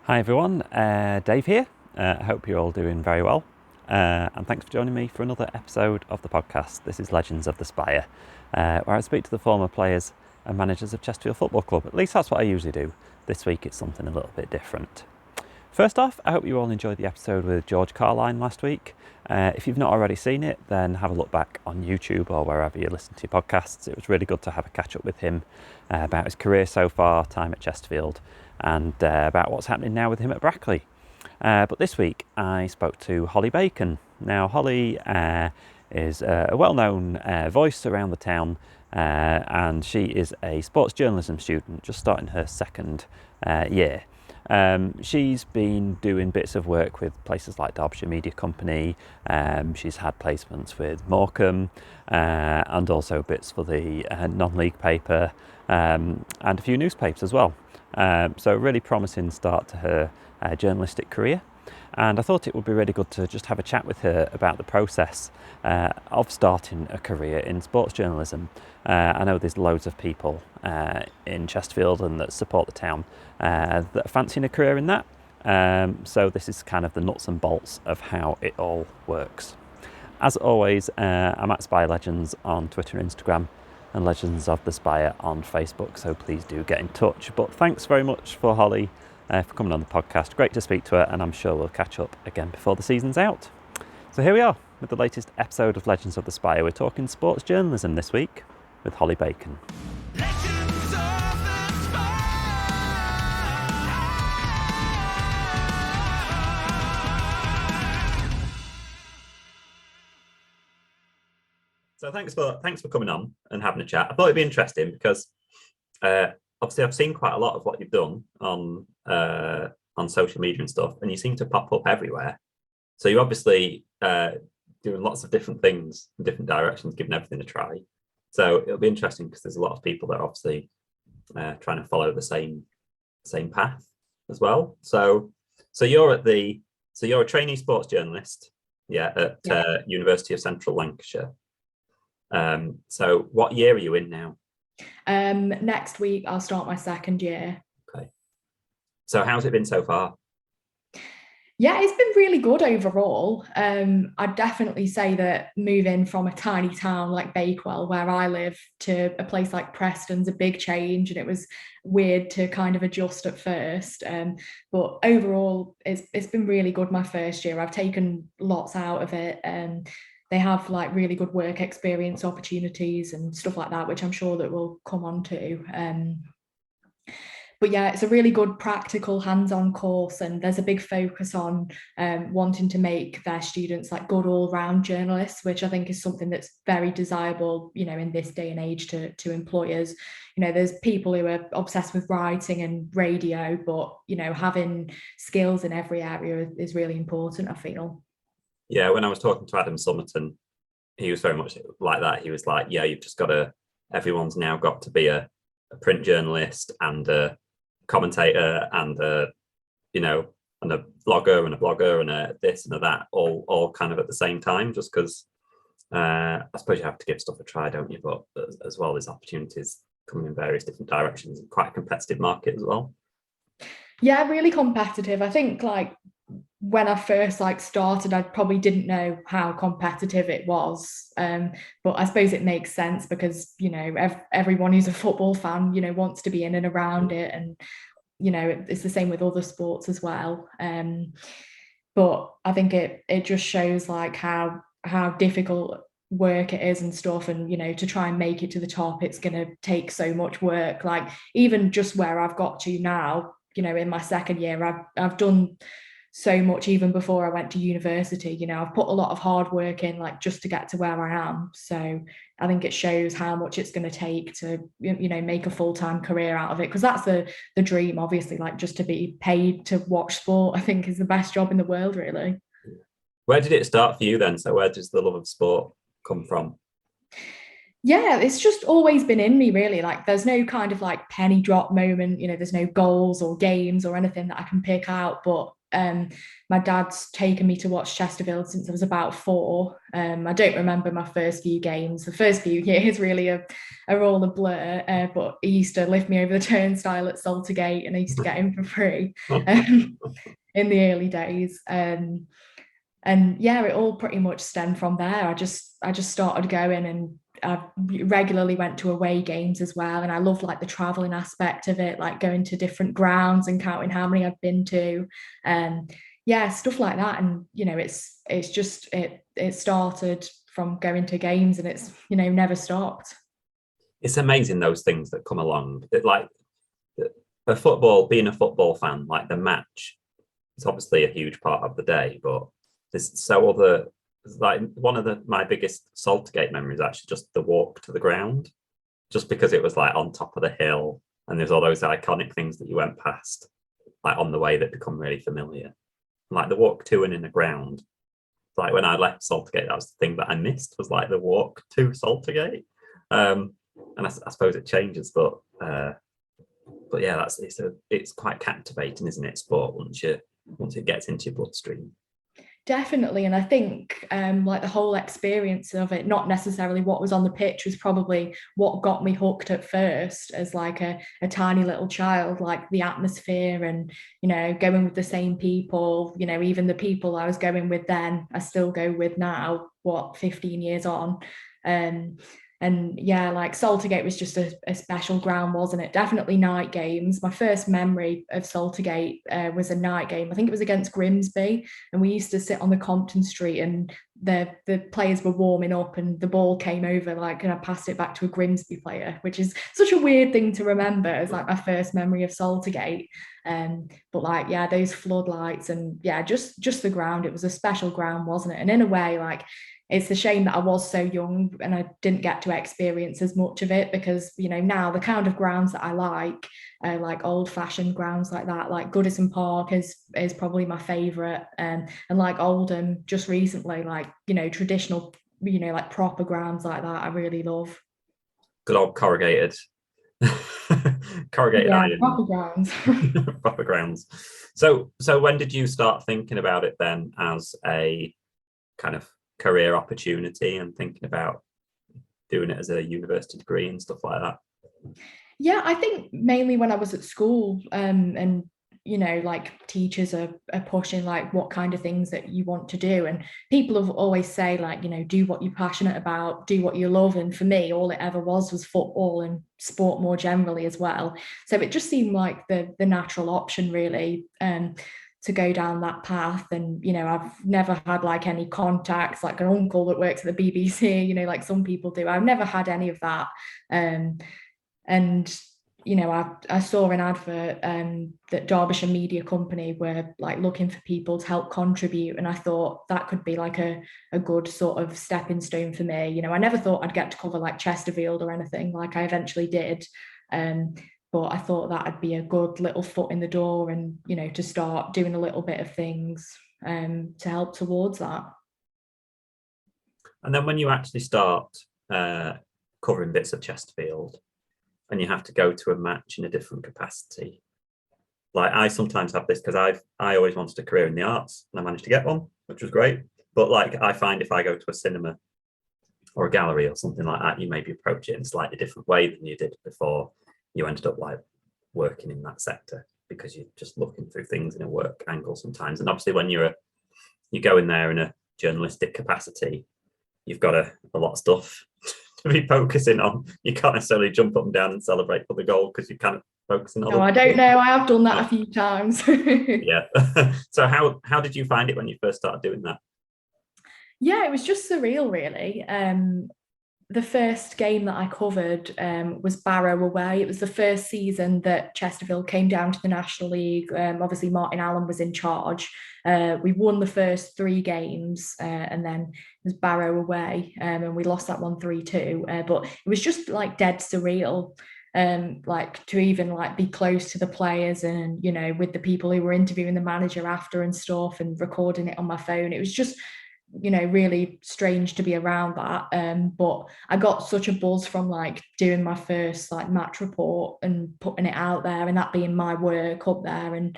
Hi everyone, Dave here. I hope you're all doing very well, and thanks for joining me for another episode of the podcast. This is Legends of the Spire, where I speak to the former players and managers of Chesterfield Football Club. At least that's what I usually do. This week it's something a little bit different. First off, I hope you all enjoyed the episode with George Carline last week. If you've not already seen it, then have a look back on YouTube or wherever you listen to your podcasts. It was really good to have a catch up with him about his career so far, time at Chesterfield, and about what's happening now with him at Brackley. But this week I spoke to Holly Bacon. Now Holly is a well-known voice around the town, and she is a sports journalism student just starting her second year. She's been doing bits of work with places like Derbyshire Media Company. She's had placements with Morecambe and also bits for the non-league paper and a few newspapers as well. So a really promising start to her journalistic career. And I thought it would be really good to just have a chat with her about the process of starting a career in sports journalism. I know there's loads of people in Chesterfield and that support the town that are fancying a career in that. So this is kind of the nuts and bolts of how it all works. As always, I'm at Spire Legends on Twitter and Instagram, and Legends of the Spire on Facebook, so please do get in touch. But thanks very much for Holly for coming on the podcast. Great to speak to her, and I'm sure we'll catch up again before the season's out. So here we are with the latest episode of Legends of the Spire. We're talking sports journalism this week with Holly Bacon. Legends of the Spire! So thanks for coming on and having a chat. I thought it'd be interesting because obviously I've seen quite a lot of what you've done on social media and stuff, and you seem to pop up everywhere. So you're obviously doing lots of different things in different directions, giving everything a try. So it'll be interesting because there's a lot of people that are obviously trying to follow the same path as well. So you're a trainee sports journalist, at University of Central Lancashire. So what year are you in now? Next week I'll start my second year. Okay. So how's it been so far? Yeah, it's been really good overall. I'd definitely say that moving from a tiny town like Bakewell, where I live, to a place like Preston's a big change, and it was weird to kind of adjust at first. But overall, it's been really good my first year. I've taken lots out of it. They have like really good work experience opportunities and stuff like that, which I'm sure that we'll come on to. But yeah, it's a really good practical hands-on course, and there's a big focus on wanting to make their students like good all-round journalists, which I think is something that's very desirable, in this day and age to employers. There's people who are obsessed with writing and radio, but having skills in every area is really important, I feel. Yeah, when I was talking to Adam Summerton, he was very much like that. He was like, you've just got everyone's now got to be a print journalist and a commentator and a blogger and a this and a that, all kind of at the same time, just because I suppose you have to give stuff a try, don't you? But as well, there's opportunities coming in various different directions, and quite a competitive market as well. Yeah, really competitive. I think when I first started, I probably didn't know how competitive it was, but I suppose it makes sense because everyone who's a football fan wants to be in and around it, and it's the same with other sports as well. But I think it just shows how difficult work it is and stuff, and to try and make it to the top, it's going to take so much work. Even just where I've got to now, in my second year, I've done so much even before I went to university. I've put a lot of hard work in just to get to where I am. So I think it shows how much it's going to take to make a full-time career out of it, because that's the dream, obviously, just to be paid to watch sport, I think, is the best job in the world, really. Where did it start for you then? So where does the love of sport come from? Yeah, it's just always been in me, really. There's no kind of penny drop moment, there's no goals or games or anything that I can pick out, but my dad's taken me to watch Chesterfield since I was about 4. I don't remember my first few games. The first few years really are all a blur, but he used to lift me over the turnstile at Saltergate and I used to get in for free in the early days. And yeah, it all pretty much stemmed from there. I just started going, and I regularly went to away games as well. And I love like the traveling aspect of it, like going to different grounds and counting how many I've been to. Yeah, stuff like that. And it's just it started from going to games, and it's never stopped. It's amazing those things that come along. Like being a football fan, like the match, it's obviously a huge part of the day, but there's so other, like one of my biggest Saltergate memories is actually just the walk to the ground, just because it was like on top of the hill and there's all those iconic things that you went past like on the way that become really familiar. Like the walk to and in the ground, like when I left Saltergate, that was the thing that I missed, was like the walk to Saltergate. And I suppose it changes, but yeah, it's quite captivating, isn't it, sport, once it gets into your bloodstream. Definitely. And I think like the whole experience of it, not necessarily what was on the pitch, was probably what got me hooked at first as like a tiny little child, like the atmosphere and, going with the same people, even the people I was going with then, I still go with now, 15 years on. And yeah, like Saltergate was just a special ground, wasn't it? Definitely night games. My first memory of Saltergate was a night game. I think it was against Grimsby, and we used to sit on the Compton Street, and the players were warming up, and the ball came over, and I passed it back to a Grimsby player, which is such a weird thing to remember as like my first memory of Saltergate. But like, yeah, those floodlights and yeah, just the ground. It was a special ground, wasn't it? And in a way, like, it's a shame that I was so young and I didn't get to experience as much of it, because now the kind of grounds that I like old-fashioned grounds like that, like Goodison Park is probably my favorite, and like Oldham just recently, like traditional, like proper grounds like that I really love. Good old corrugated iron. Proper grounds. Proper grounds. So when did you start thinking about it then as a kind of career opportunity and thinking about doing it as a university degree and stuff like that? Yeah, I think mainly when I was at school, and like teachers are pushing like what kind of things that you want to do, and people have always say like, do what you're passionate about, do what you love, and for me all it ever was football and sport more generally as well. So it just seemed like the natural option really, to go down that path. And I've never had like any contacts, like an uncle that works at the BBC, like some people do. I've never had any of that. And I saw an advert that Derbyshire Media Company were like looking for people to help contribute, and I thought that could be like a good sort of stepping stone for me. I never thought I'd get to cover like Chesterfield or anything, like I eventually did, but I thought that'd be a good little foot in the door, and to start doing a little bit of things to help towards that. And then when you actually start covering bits of Chesterfield and you have to go to a match in a different capacity, like I sometimes have this, because I always wanted a career in the arts and I managed to get one, which was great. But like I find if I go to a cinema or a gallery or something like that, you maybe approach it in a slightly different way than you did before you ended up like working in that sector, because you're just looking through things in a work angle sometimes. And obviously when you go in there in a journalistic capacity, you've got a lot of stuff to be focusing on. You can't necessarily jump up and down and celebrate for the goal because you're kind of focusing on. No, I don't know. I have done that a few times. Yeah. So how did you find it when you first started doing that? Yeah, it was just surreal, really. The first game that I covered was Barrow away. It was the first season that Chesterfield came down to the National League. Obviously, Martin Allen was in charge. We won the first 3 games, and then it was Barrow away, and we lost that one 3-2. But it was just like dead surreal, like to even like be close to the players and with the people who were interviewing the manager after and stuff, and recording it on my phone. It was just really strange to be around that, but I got such a buzz from like doing my first like match report and putting it out there, and that being my work up there. And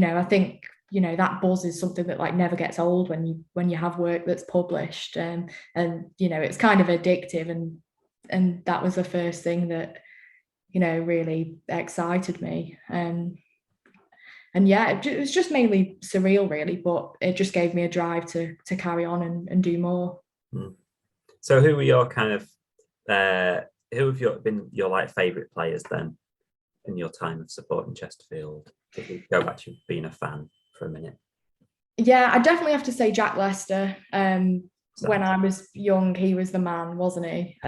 I think that buzz is something that like never gets old when you have work that's published, and it's kind of addictive, and that was the first thing that really excited me. And yeah, it was just mainly surreal, really, but it just gave me a drive to carry on and do more. So who were your kind of who have been your like favourite players then in your time of supporting Chesterfield? If we go back to being a fan for a minute. Yeah, I definitely have to say Jack Lester. When I was young, he was the man, wasn't he?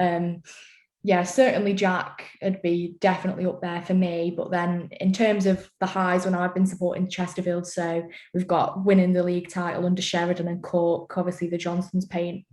Yeah, certainly Jack would be definitely up there for me. But then in terms of the highs when I've been supporting Chesterfield, so we've got winning the league title under Sheridan and Cork, obviously the Johnston's Paint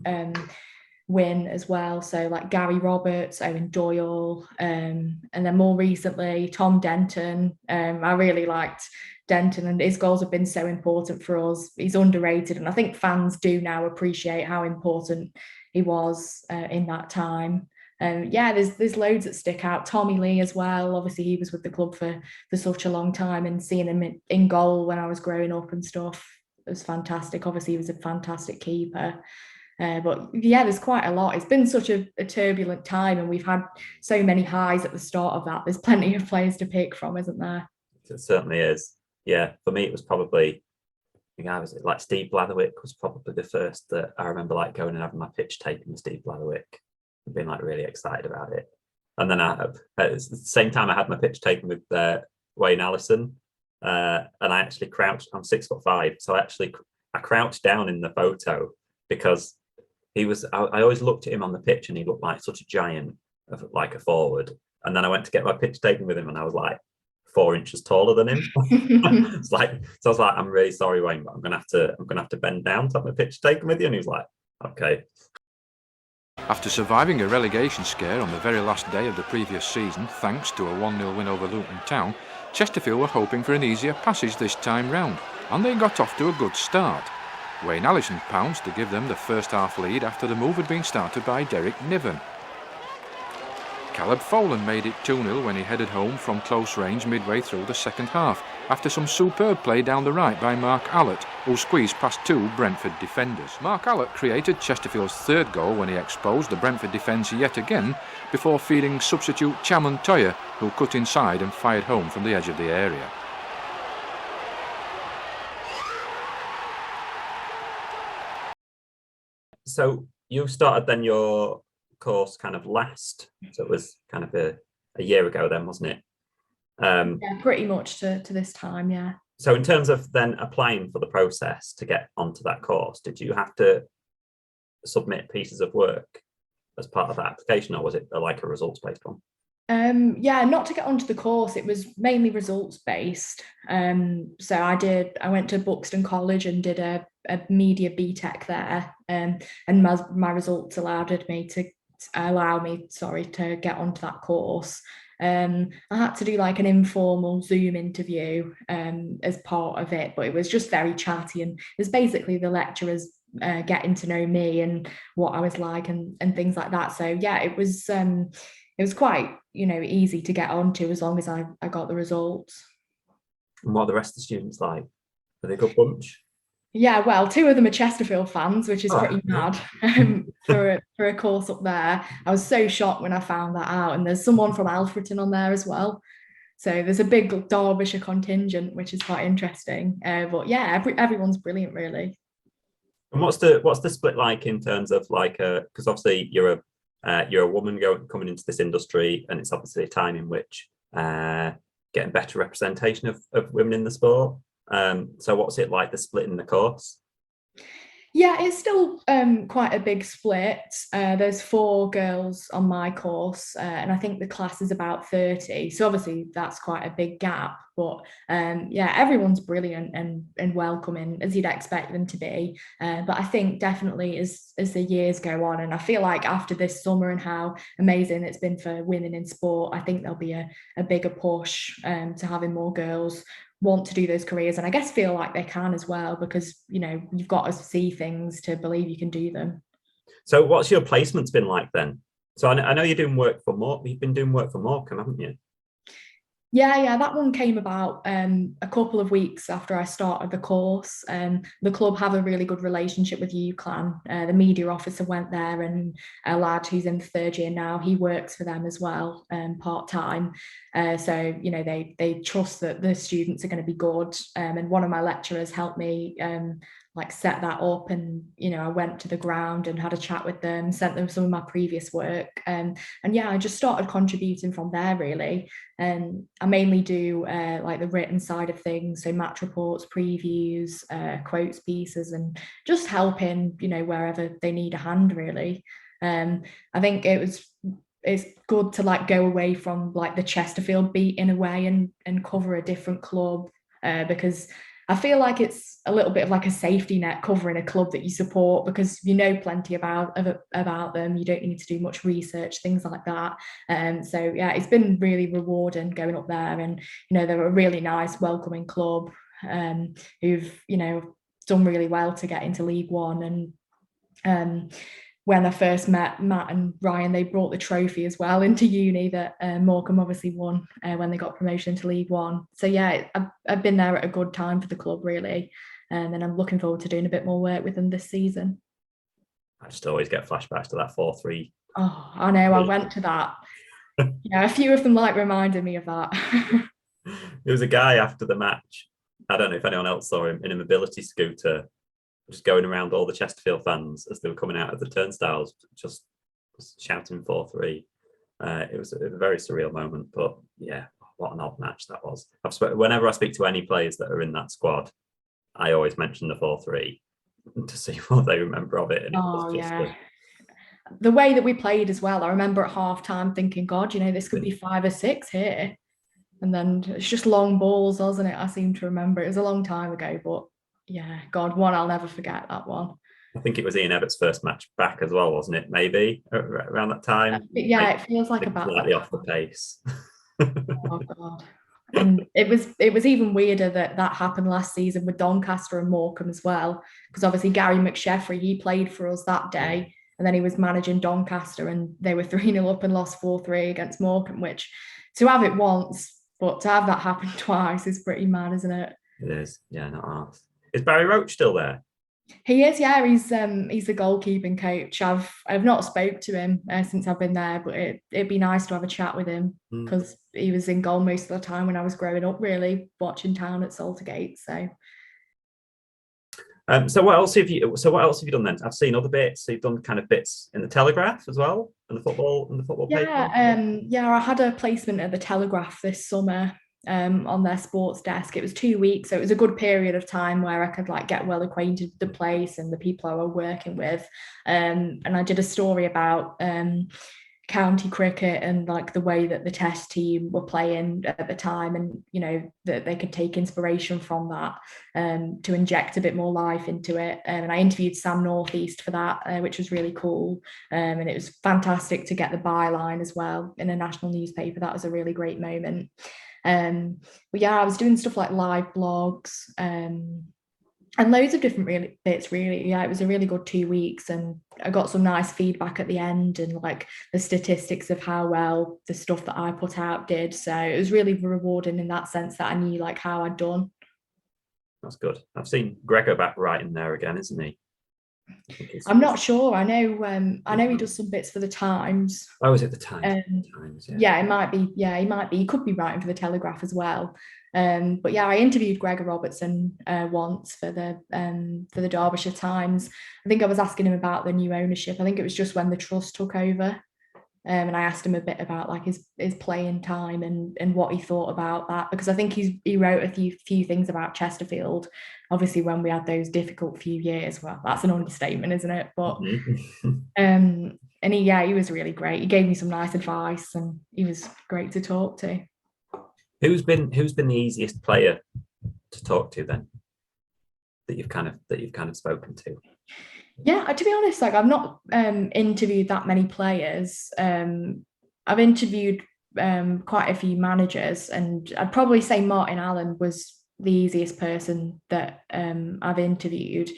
win as well. So like Gary Roberts, Owen Doyle, and then more recently, Tom Denton. I really liked Denton, and his goals have been so important for us. He's underrated, and I think fans do now appreciate how important he was in that time. Yeah, there's loads that stick out. Tommy Lee as well. Obviously, he was with the club for such a long time, and seeing him in goal when I was growing up and stuff was fantastic. Obviously, he was a fantastic keeper. But yeah, there's quite a lot. It's been such a turbulent time, and we've had so many highs at the start of that. There's plenty of players to pick from, isn't there? It certainly is. Yeah, for me, it was probably, like Steve Blatherwick was probably the first that I remember like going and having my pitch taken with Steve Blatherwick and being like really excited about it. And then at the same time, I had my pitch taken with Wayne Allison, and I actually crouched. I'm 6'5", so I crouched down in the photo because I always looked at him on the pitch and he looked like such a giant, of like a forward. And then I went to get my pitch taken with him and I was like 4 inches taller than him. So I was like, I'm really sorry, Wayne, but I'm gonna have to bend down to have my pitch taken with you. And he was like, okay. After surviving a relegation scare on the very last day of the previous season, thanks to a 1-0 win over Luton Town, Chesterfield were hoping for an easier passage this time round, and they got off to a good start. Wayne Allison pounced to give them the first half lead after the move had been started by Derek Niven. Caleb Folan made it 2-0 when he headed home from close range midway through the second half, after some superb play down the right by Mark Allott, who squeezed past 2 Brentford defenders. Mark Allott created Chesterfield's third goal when he exposed the Brentford defence yet again, before feeding substitute Chaman Toya, who cut inside and fired home from the edge of the area. So you started then your course kind of last, so it was kind of a year ago then, wasn't it? Yeah, pretty much to this time, yeah. So in terms of then applying for the process to get onto that course, did you have to submit pieces of work as part of that application, or was it like a results-based one? Yeah, not to get onto the course, it was mainly results based. So I went to Buxton College and did a media BTEC there, and my results allowed me to get onto that course. I had to do like an informal Zoom interview as part of it, but it was just very chatty, and it was basically the lecturers getting to know me and what I was like and things like that. So yeah, it was quite easy to get onto as long as I got the results. And what are the rest of the students like? Are they a good bunch? Yeah, well, 2 of them are Chesterfield fans, which is pretty mad for a course up there. I was so shocked when I found that out. And there's someone from Alfreton on there as well. So there's a big Derbyshire contingent, which is quite interesting. But yeah, everyone's brilliant, really. And what's the split like in terms of like because obviously you're a woman coming into this industry, and it's obviously a time in which getting better representation of women in the sport. So what's it like, the split in the course? Yeah, it's still quite a big split. There's 4 girls on my course, and I think the class is about 30. So obviously that's quite a big gap. But yeah, everyone's brilliant and welcoming, as you'd expect them to be. But I think definitely as the years go on, and I feel like after this summer and how amazing it's been for women in sport, I think there'll be a bigger push to having more girls want to do those careers, and I guess feel like they can as well, because you've got to see things to believe you can do them. So what's your placements been like then? So I know you're doing work for Morecambe. You've been doing work for Morecambe, haven't you? Yeah, that one came about a couple of weeks after I started the course. The club have a really good relationship with UCLan. The media officer went there, and a lad who's in the third year now, he works for them as well, part-time. So, they trust that the students are going to be good. And one of my lecturers helped me like set that up, and I went to the ground and had a chat with them, sent them some of my previous work, and yeah, I just started contributing from there really. I mainly do like the written side of things, so match reports, previews, quotes pieces, and just helping wherever they need a hand really. I think it's good to like go away from like the Chesterfield beat in a way, and cover a different club, because I feel like it's a little bit of like a safety net covering a club that you support, because plenty about them. You don't need to do much research, things like that. So yeah, it's been really rewarding going up there, and they're a really nice, welcoming club, who've done really well to get into League One. And when I first met Matt and Ryan, they brought the trophy as well into uni that Morecambe obviously won when they got promotion to League One. So yeah, I've been there at a good time for the club really, and I'm looking forward to doing a bit more work with them this season. I just always get flashbacks to that 4-3. Oh, I know, I went to that. Yeah, a few of them like reminded me of that. There was a guy after the match, I don't know if anyone else saw him, in a mobility scooter, just going around all the Chesterfield fans as they were coming out of the turnstiles, just shouting 4-3. It was a very surreal moment, but yeah, what an odd match that was. Whenever I speak to any players that are in that squad, I always mention the 4-3 to see what they remember of it. And it was just the way that we played as well. I remember at half time thinking, God, this could be 5 or 6 here. And then it's just long balls, wasn't it? I seem to remember. It was a long time ago, but yeah, God, I'll never forget that one. I think it was Ian Ebbott's first match back as well, wasn't it? Maybe around that time. Yeah, it feels like about slightly off the pace. Oh God. And it was even weirder that happened last season with Doncaster and Morecambe as well, because obviously Gary McSheffrey, he played for us that day, and then he was managing Doncaster, and they were 3-0 up and lost 4-3 against Morecambe, which to have it once, but to have that happen twice is pretty mad, isn't it? It is, yeah, not ours. Is Barry Roach still there? He is, yeah. He's the goalkeeping coach. I've not spoke to him since I've been there, but it'd be nice to have a chat with him, because he was in goal most of the time when I was growing up, really watching Town at Saltergate. So what else have you done then? I've seen other bits. So you've done kind of bits in the Telegraph as well, and the football paper. I had a placement at the Telegraph this summer. On their sports desk. It was 2 weeks, so it was a good period of time where I could like get well acquainted with the place and the people I were working with. And I did a story about county cricket and like the way that the test team were playing at the time, and that they could take inspiration from that to inject a bit more life into it. And I interviewed Sam Northeast for that, which was really cool. And it was fantastic to get the byline as well in a national newspaper. That was a really great moment. But yeah, I was doing stuff like live blogs and loads of different bits really. Yeah, it was a really good 2 weeks, and I got some nice feedback at the end, and like the statistics of how well the stuff that I put out did. So it was really rewarding in that sense, that I knew like how I'd done. That's good. I've seen Gregor back writing there again, isn't he? I'm not sure. I know he does some bits for the Times. Oh, is it the Times? Times, yeah, it might be. Yeah, he might be. He could be writing for the Telegraph as well. But yeah, I interviewed Gregor Robertson once for the Derbyshire Times. I think I was asking him about the new ownership. I think it was just when the trust took over. And I asked him a bit about like his playing time and what he thought about that, because I think he wrote a few things about Chesterfield. Obviously, when we had those difficult few years, well, that's an understatement, isn't it? But and he was really great. He gave me some nice advice, and he was great to talk to. Who's been the easiest player to talk to then, that you've kind of spoken to? Yeah, to be honest, like I've not interviewed that many players. I've interviewed quite a few managers, and I'd probably say Martin Allen was the easiest person that I've interviewed.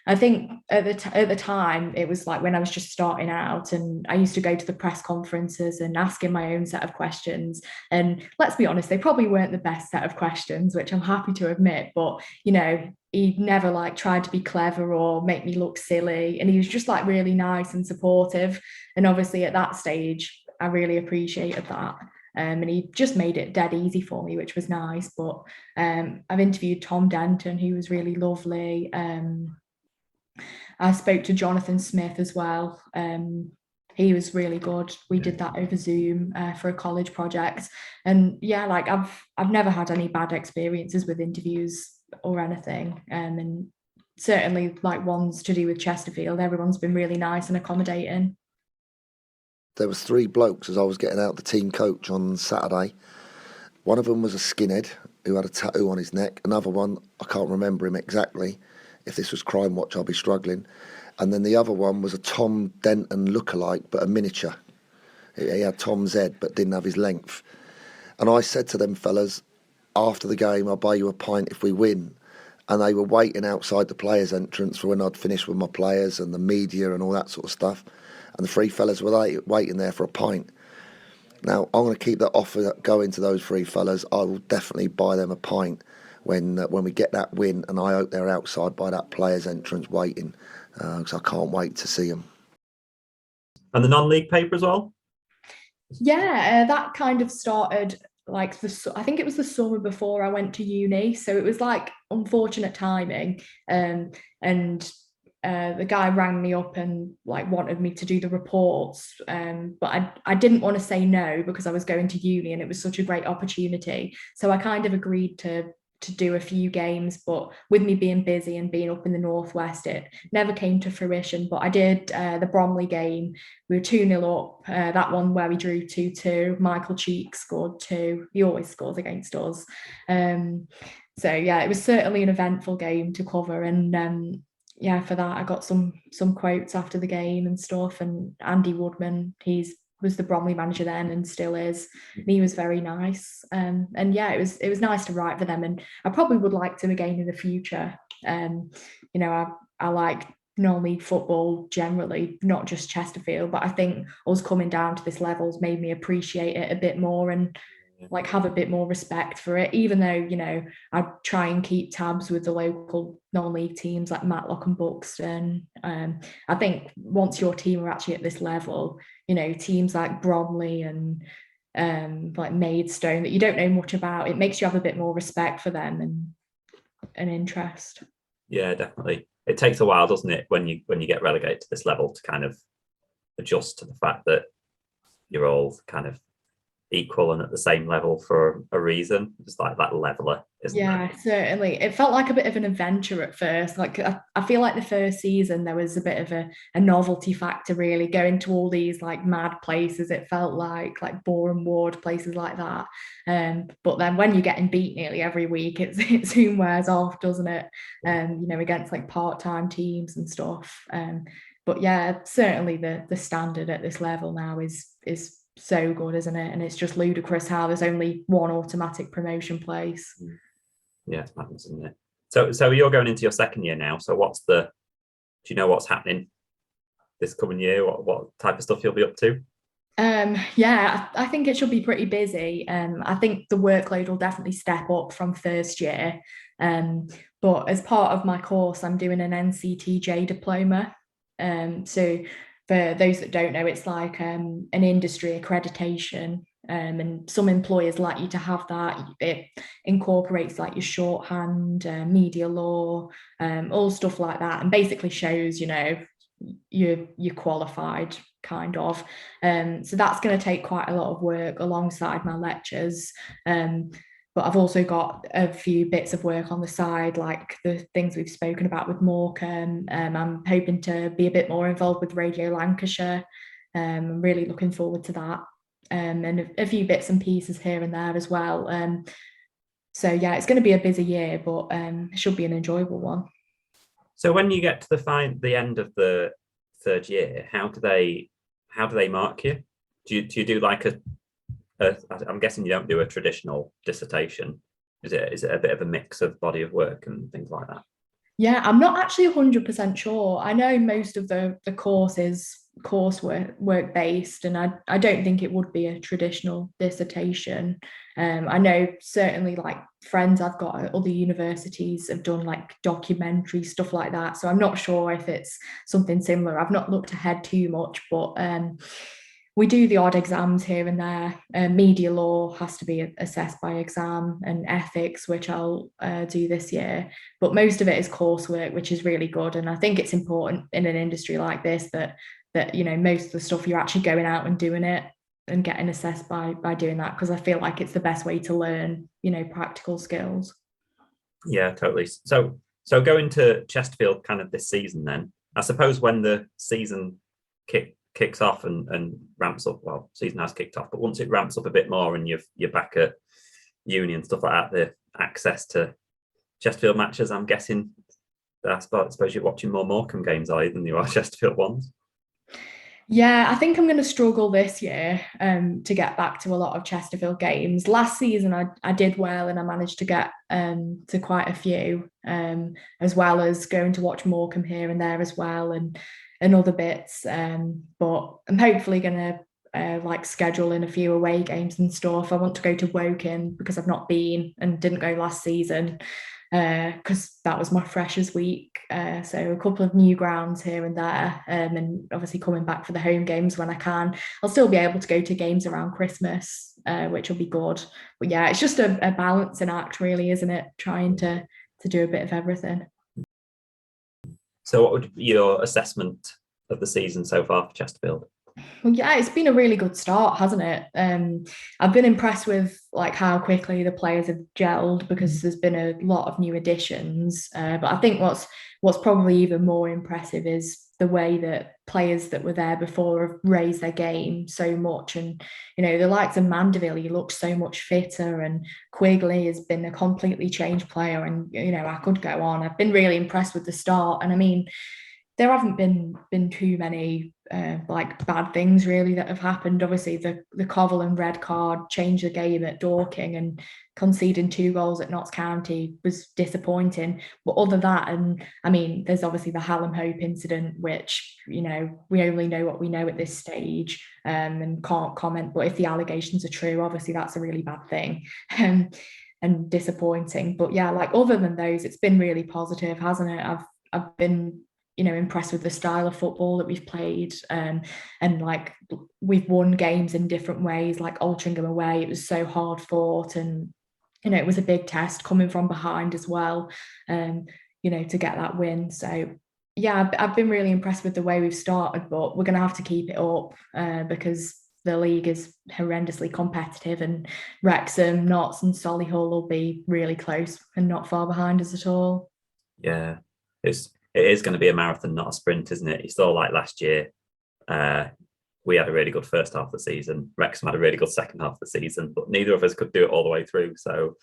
I think at the time, it was like when I was just starting out, and I used to go to the press conferences and asking my own set of questions. And let's be honest, they probably weren't the best set of questions, which I'm happy to admit. But, you know, he never like tried to be clever or make me look silly. And he was just like really nice and supportive. And obviously at that stage, I really appreciated that. And he just made it dead easy for me, which was nice. But I've interviewed Tom Denton, who was really lovely. I spoke to Jonathan Smith as well. He was really good. We did that over Zoom for a college project. And yeah, like I've never had any bad experiences with interviews or anything. And certainly like ones to do with Chesterfield, everyone's been really nice and accommodating. There was 3 blokes as I was getting out the team coach on Saturday. One of them was a skinhead who had a tattoo on his neck. Another one, I can't remember him exactly. If this was Crime Watch, I'll be struggling. And then the other one was a Tom Denton lookalike, but a miniature. He had Tom's head, but didn't have his length. And I said to them fellas, after the game, I'll buy you a pint if we win. And they were waiting outside the players' entrance for when I'd finished with my players and the media and all that sort of stuff. And the 3 fellas were waiting there for a pint. Now, I'm going to keep that offer going to those 3 fellas. I will definitely buy them a pint when we get that win, and I hope they're outside by that players' entrance waiting, because I can't wait to see them. And the non-league paper as well? Yeah, that kind of started like I think it was the summer before I went to uni, so it was like unfortunate timing. And the guy rang me up and like wanted me to do the reports, but I didn't want to say no because I was going to uni and it was such a great opportunity. So I kind of agreed to do a few games, but with me being busy and being up in the northwest, it never came to fruition. But I did the Bromley game. We were 2-0 up. That one where we drew 2-2. Michael Cheek scored 2. He always scores against us. So yeah, it was certainly an eventful game to cover. And yeah, for that I got some quotes after the game and stuff. And Andy Woodman, was the Bromley manager then and still is. And he was very nice. And yeah, it was nice to write for them. And I probably would like to again in the future. You know, I like non-league football generally, not just Chesterfield, but I think us coming down to this level's made me appreciate it a bit more and like have a bit more respect for it, even though, you know, I try and keep tabs with the local non-league teams like Matlock and Buxton. I think once your team are actually at this level, you know, teams like Bromley and like Maidstone that you don't know much about, it makes you have a bit more respect for them and an interest. Yeah, definitely. It takes a while, doesn't it, when you get relegated to this level to kind of adjust to the fact that you're all kind of equal and at the same level for a reason. It's like that leveler, isn't it? Certainly. It felt like a bit of an adventure at first. Like I feel like the first season there was a bit of a novelty factor, really, going to all these like mad places. It felt like Boreham Wood, places like that. But then when you're getting beat nearly every week, it soon wears off, doesn't it? You know, against like part-time teams and stuff. But yeah, certainly the standard at this level now is so good, isn't it? And it's just ludicrous how there's only one automatic promotion place. Yeah, it's madness, isn't it? So you're going into your second year now. So do you know what's happening this coming year? What type of stuff you'll be up to? Yeah, I think it should be pretty busy. I think the workload will definitely step up from first year. But as part of my course, I'm doing an Nctj Diploma. So for those that don't know, it's like an industry accreditation, and some employers like you to have that. It incorporates like your shorthand, media law, all stuff like that, and basically shows, you know, you're qualified, kind of. So that's going to take quite a lot of work alongside my lectures. But I've also got a few bits of work on the side, like the things we've spoken about with Morecambe. I'm hoping to be a bit more involved with Radio Lancashire. I'm really looking forward to that. And a few bits and pieces here and there as well. So yeah, it's going to be a busy year, but it should be an enjoyable one. So when you get to the end of the third year, how do they mark you? Do you do like I'm guessing you don't do a traditional dissertation. Is it a bit of a mix of body of work and things like that? Yeah, I'm not actually 100% sure. I know most of the course is coursework based, and I don't think it would be a traditional dissertation. I know certainly like friends I've got at other universities have done like documentary stuff like that. So I'm not sure if it's something similar. I've not looked ahead too much, but we do the odd exams here and there. Media law has to be assessed by exam, and ethics, which I'll do this year. But most of it is coursework, which is really good. And I think it's important in an industry like this that most of the stuff you're actually going out and doing it and getting assessed by doing that, because I feel like it's the best way to learn, practical skills. Yeah, totally. So going to Chesterfield kind of this season then, I suppose when the season kicks off and ramps up, well, season has kicked off, but once it ramps up a bit more and you're back at uni and stuff like that, the access to Chesterfield matches, I'm guessing, I suppose you're watching more Morecambe games, are you, than you are Chesterfield ones? Yeah, I think I'm going to struggle this year to get back to a lot of Chesterfield games. Last season, I did well and I managed to get to quite a few, as well as going to watch Morecambe here and there as well, and other bits. But I'm hopefully going to like schedule in a few away games and stuff. I want to go to Woking because I've not been and didn't go last season, because that was my freshers week. So a couple of new grounds here and there, and obviously coming back for the home games when I can. I'll still be able to go to games around Christmas, which will be good. But yeah, it's just a balancing act, really, isn't it? Trying to do a bit of everything. So what would be your assessment of the season so far for Chesterfield? Well, yeah, it's been a really good start, hasn't it? I've been impressed with like how quickly the players have gelled, because there's been a lot of new additions. But I think what's probably even more impressive is the way that players that were there before have raised their game so much. And the likes of Mandeville, he looks so much fitter, and Quigley has been a completely changed player. And I could go on. I've been really impressed with the start, and I mean, there haven't been too many like bad things really that have happened. Obviously, the Covell and red card changed the game at Dorking, and conceding 2 goals at Notts County was disappointing. But other than that, and I mean, there's obviously the Hallam Hope incident, which we only know what we know at this stage, and can't comment. But if the allegations are true, obviously that's a really bad thing. And disappointing. But yeah, like other than those, it's been really positive, hasn't it? I've been impressed with the style of football that we've played, and like we've won games in different ways. Like Altrincham away, it was so hard fought, and it was a big test coming from behind as well, to get that win. So yeah, I've been really impressed with the way we've started, but we're going to have to keep it up, because the league is horrendously competitive, and Wrexham, Notts and Solihull will be really close and not far behind us at all. Yeah, it is going to be a marathon, not a sprint, isn't it? You saw like last year, we had a really good first half of the season. Wrexham had a really good second half of the season, but neither of us could do it all the way through. So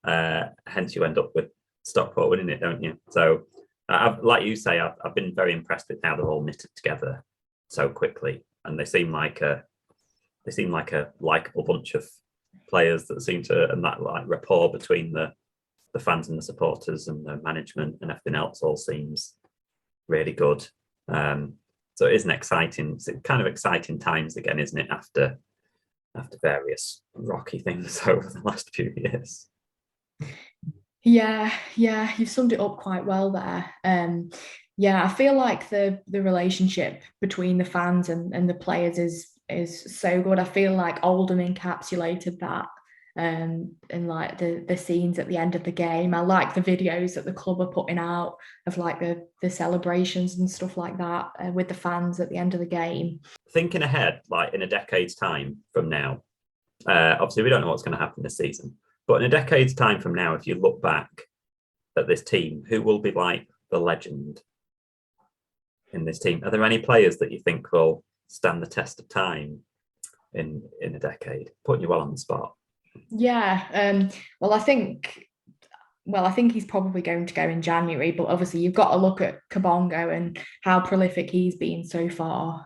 hence you end up with Stockport winning it, don't you? So like you say, I've been very impressed with how they're all knitted together so quickly, and they seem like a likable bunch of players that seem to, and that like rapport between the fans and the supporters and the management and everything else all seems really good. So it is it's kind of exciting times again, isn't it, after various rocky things over the last few years. Yeah, you've summed it up quite well there. I feel like the relationship between the fans and the players is so good. I feel like Oldham encapsulated that, and like the scenes at the end of the game. I like the videos that the club are putting out of like the celebrations and stuff like that, with the fans at the end of the game. Thinking ahead, like in a decade's time from now, obviously we don't know what's going to happen this season, but in a decade's time from now, if you look back at this team, who will be like the legend in this team? Are there any players that you think will stand the test of time in a decade? Putting you well on the spot. Yeah, well, I think he's probably going to go in January, but obviously you've got to look at Kabongo and how prolific he's been so far,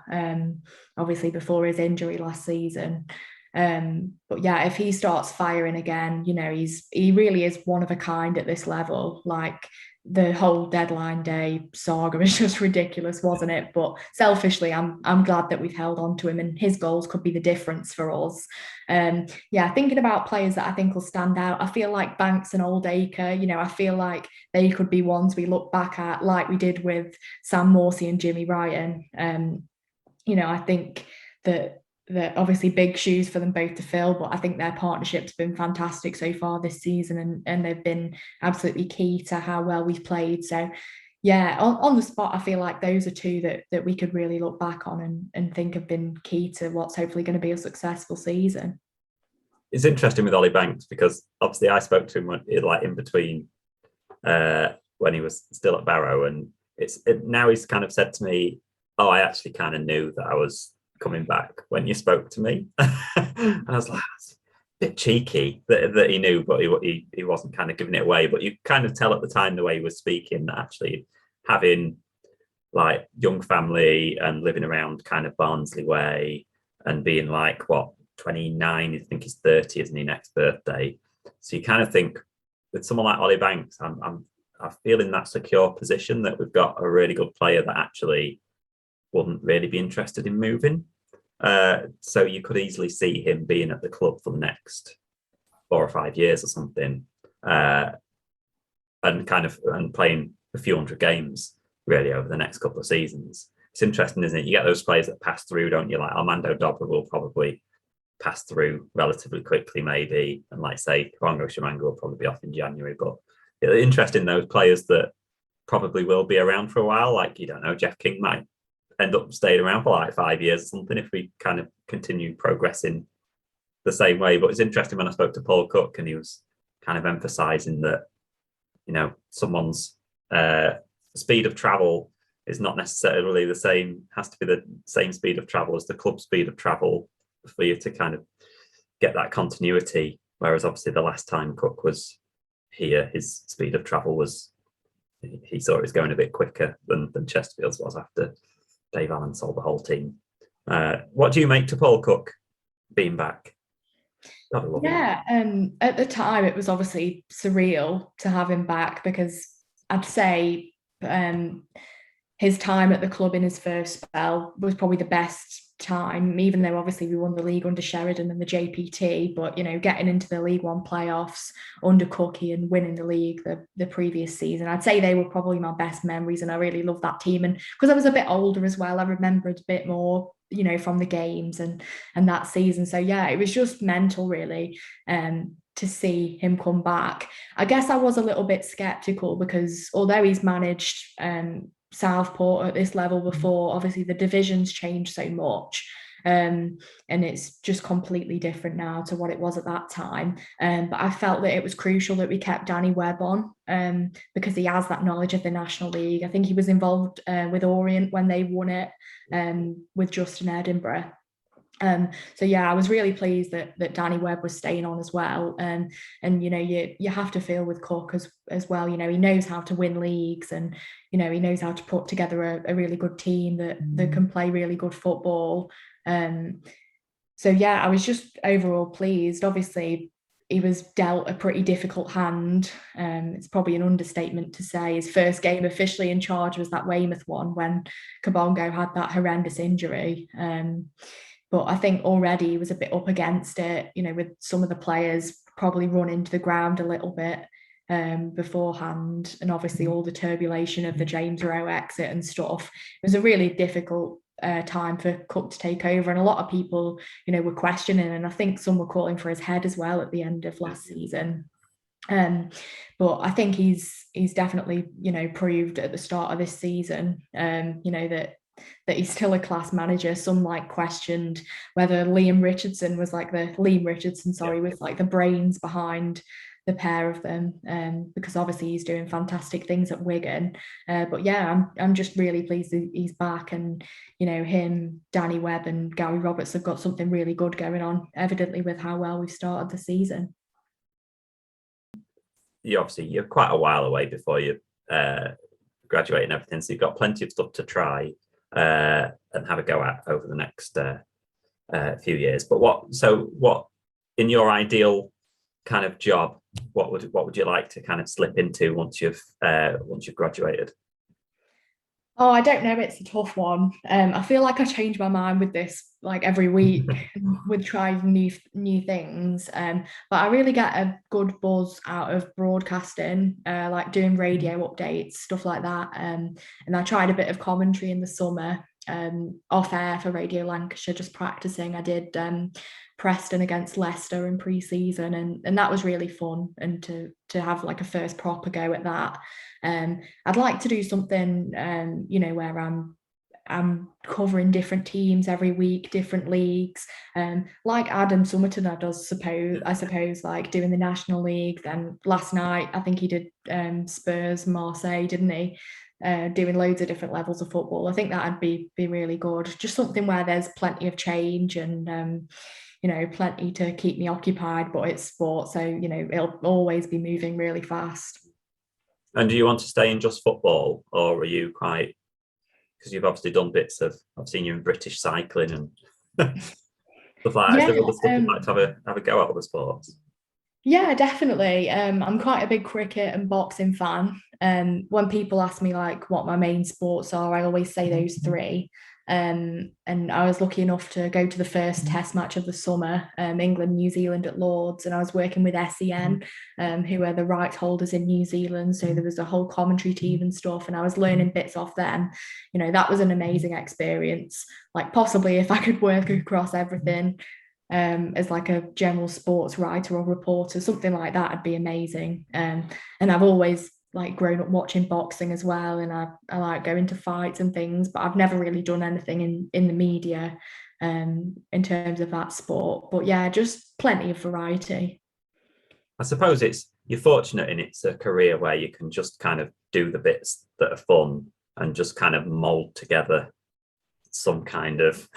obviously before his injury last season. But yeah, if he starts firing again, he really is one of a kind at this level. Like the whole deadline day saga was just ridiculous, wasn't it? But selfishly, I'm glad that we've held on to him, and his goals could be the difference for us. Thinking about players that I think will stand out, I feel like Banks and Oldacre, I feel like they could be ones we look back at, like we did with Sam Morsey and Jimmy Ryan. I think that obviously big shoes for them both to fill, but I think their partnership's been fantastic so far this season, and they've been absolutely key to how well we've played. So yeah, on the spot, I feel like those are two that we could really look back on and think have been key to what's hopefully going to be a successful season. It's interesting with Ollie Banks because obviously I spoke to him in between when he was still at Barrow, and now he's kind of said to me, "Oh, I actually kind of knew that I was coming back when you spoke to me." And I was like, it's a bit cheeky that he knew, but he wasn't kind of giving it away. But you kind of tell at the time the way he was speaking that actually having like young family and living around kind of Barnsley way and being like 29, I think he's 30, isn't he, next birthday? So you kind of think with someone like Ollie Banks, I feel in that secure position that we've got a really good player that actually wouldn't really be interested in moving. So you could easily see him being at the club for the next 4 or 5 years or something, and playing a few hundred games really over the next couple of seasons. It's interesting, isn't it? You get those players that pass through, don't you? Like Armando Dobra will probably pass through relatively quickly, maybe, and like say Karongo Shamanga will probably be off in January. But it's interesting, those players that probably will be around for a while, like you don't know, Jeff King might end up staying around for like 5 years or something if we kind of continue progressing the same way. But it's interesting when I spoke to Paul Cook and he was kind of emphasising that, someone's speed of travel is not necessarily the same, has to be the same speed of travel as the club speed of travel for you to kind of get that continuity. Whereas obviously the last time Cook was here, his speed of travel was, he saw it was going a bit quicker than Chesterfield's was after Dave Allen sold the whole team. What do you make to Paul Cook being back? At the time it was obviously surreal to have him back, because I'd say his time at the club in his first spell was probably the best time, even though obviously we won the league under Sheridan and the JPT, but getting into the League One playoffs under Cookie and winning the league the previous season, I'd say they were probably my best memories, and I really loved that team. And because I was a bit older as well, I remembered a bit more from the games and that season. So yeah, it was just mental really to see him come back. I guess I was a little bit skeptical because although he's managed Southport at this level before, obviously the divisions changed so much, and it's just completely different now to what it was at that time. But I felt that it was crucial that we kept Danny Webb on, because he has that knowledge of the National League. I think he was involved with Orient when they won it, with Justin Edinburgh. So yeah, I was really pleased that Danny Webb was staying on as well. And you have to feel with Cook as well. He knows how to win leagues, and he knows how to put together a really good team that can play really good football. So yeah, I was just overall pleased. Obviously, he was dealt a pretty difficult hand. It's probably an understatement to say his first game officially in charge was that Weymouth one when Kabongo had that horrendous injury. But I think already he was a bit up against it, with some of the players probably run into the ground a little bit beforehand. And obviously all the turbulation of the James Rowe exit and stuff. It was a really difficult time for Cook to take over. And a lot of people, were questioning, and I think some were calling for his head as well at the end of last season. But I think he's definitely, proved at the start of this season, that he's still a class manager. Some questioned whether Liam Richardson was like the brains behind the pair of them, because obviously he's doing fantastic things at Wigan. But yeah, I'm just really pleased that he's back, and him, Danny Webb and Gary Roberts have got something really good going on, evidently, with how well we've started the season. You're quite a while away before you graduate and everything, so you've got plenty of stuff to try and have a go at over the next few years. But what in your ideal kind of job, what would you like to kind of slip into once you've graduated? Oh, I don't know. It's a tough one. I feel like I change my mind with this like every week with trying new things. But I really get a good buzz out of broadcasting, like doing radio updates, stuff like that. And I tried a bit of commentary in the summer, off air for Radio Lancashire, just practicing. I did Preston against Leicester in pre-season, and that was really fun, and to have like a first proper go at that. I'd like to do something, where I'm covering different teams every week, different leagues, like Adam Summerton I suppose, like doing the National League. Then last night, I think he did Spurs, Marseille, didn't he? Doing loads of different levels of football. I think that'd be really good. Just something where there's plenty of change and plenty to keep me occupied, but it's sport, so it'll always be moving really fast. And do you want to stay in just football, or are you quite, because you've obviously done bits of, I've seen you in British cycling and stuff like that. Is there other stuff you'd like to have a go at other sports? Yeah, definitely. I'm quite a big cricket and boxing fan. When people ask me like what my main sports are, I always say those three. And I was lucky enough to go to the first test match of the summer, England, New Zealand at Lords, and I was working with SEN, who are the rights holders in New Zealand. So there was a whole commentary team and stuff, and I was learning bits off them. That was an amazing experience. Like possibly if I could work across everything, as like a general sports writer or reporter, something like that would be amazing. And I've always like grown up watching boxing as well, and I like going to fights and things, but I've never really done anything in the media in terms of that sport. But yeah, just plenty of variety. I suppose you're fortunate in it's a career where you can just kind of do the bits that are fun and just kind of mold together some kind of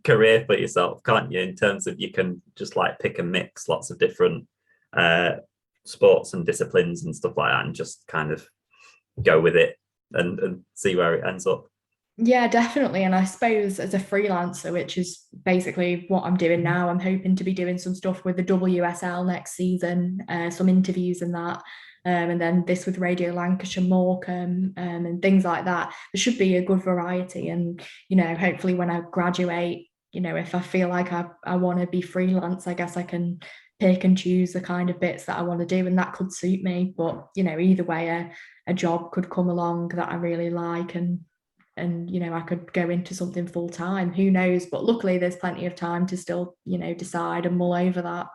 career for yourself, can't you? In terms of you can just like pick and mix lots of different sports and disciplines and stuff like that, and just kind of go with it and see where it ends up. Yeah, definitely. And I suppose as a freelancer, which is basically what I'm doing now, I'm hoping to be doing some stuff with the WSL next season, some interviews and that. And then this with Radio Lancashire, Morecambe, and things like that. There should be a good variety. And, hopefully when I graduate, if I feel like I want to be freelance, I guess I can pick and choose the kind of bits that I want to do, and that could suit me. But, either way, a job could come along that I really like, and I could go into something full time. Who knows? But luckily there's plenty of time to still, decide and mull over that.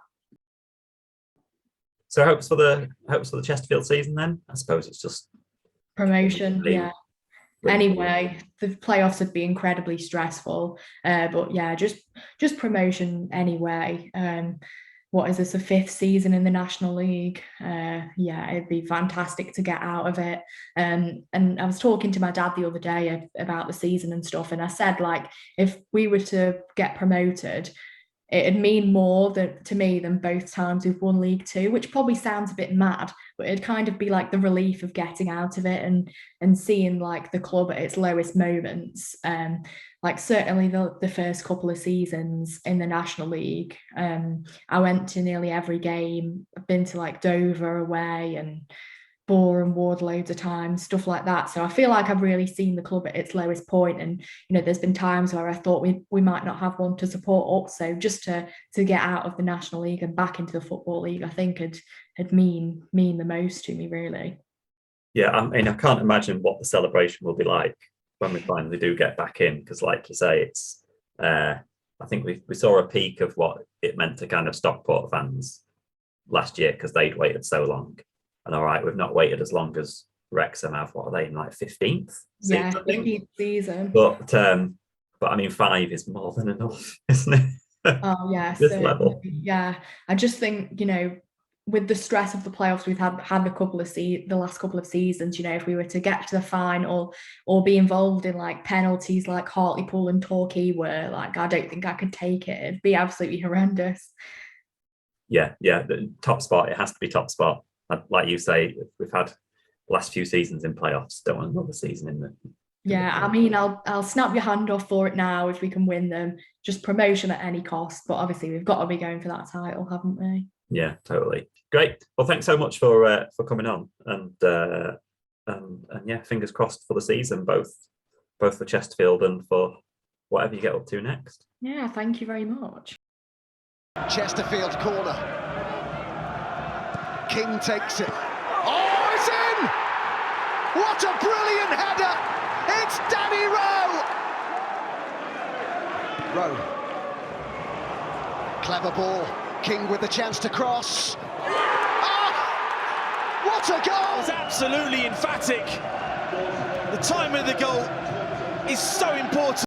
So hopes for the Chesterfield season then? I suppose it's just promotion, yeah. Anyway, the playoffs would be incredibly stressful, but yeah, just promotion anyway. What is this, a 5th season in the National League? Yeah, it'd be fantastic to get out of it. And I was talking to my dad the other day about the season and stuff, and I said, like, if we were to get promoted, it'd mean more to me than both times we've won League Two, which probably sounds a bit mad, but it'd kind of be like the relief of getting out of it and seeing like the club at its lowest moments. Like certainly the first couple of seasons in the National League, I went to nearly every game. I've been to like Dover away and Boreham Wood loads of times, stuff like that. So I feel like I've really seen the club at its lowest point, and there's been times where I thought we might not have one to support up. So just to get out of the National League and back into the Football League, I think it'd mean the most to me, really. Yeah, I mean, I can't imagine what the celebration will be like when we finally do get back in, because like you say, it's I think we saw a peak of what it meant to kind of Stockport fans last year, because they'd waited so long. And all right, we've not waited as long as Wrexham have. What are they in, like 15th? Yeah, 15th season. But I mean, 5 is more than enough, isn't it? Oh yeah, this level. Yeah, I just think with the stress of the playoffs we've had the last couple of seasons, if we were to get to the final or be involved in like penalties like Hartlepool and Torquay were, like, I don't think I could take it. It'd be absolutely horrendous. Yeah, the top spot, it has to be top spot. Like you say, we've had the last few seasons in playoffs. Don't want another season in there. Yeah, I mean, I'll snap your hand off for it now if we can win them. Just promotion at any cost. But obviously, we've got to be going for that title, haven't we? Yeah, totally. Great. Well, thanks so much for coming on, and yeah, fingers crossed for the season, both for Chesterfield and for whatever you get up to next. Yeah, thank you very much. Chesterfield corner. King takes it. Oh, it's in! What a brilliant header! It's Danny Rowe. Clever ball. King with the chance to cross. Ah! What a goal! It's absolutely emphatic. The time of the goal is so important.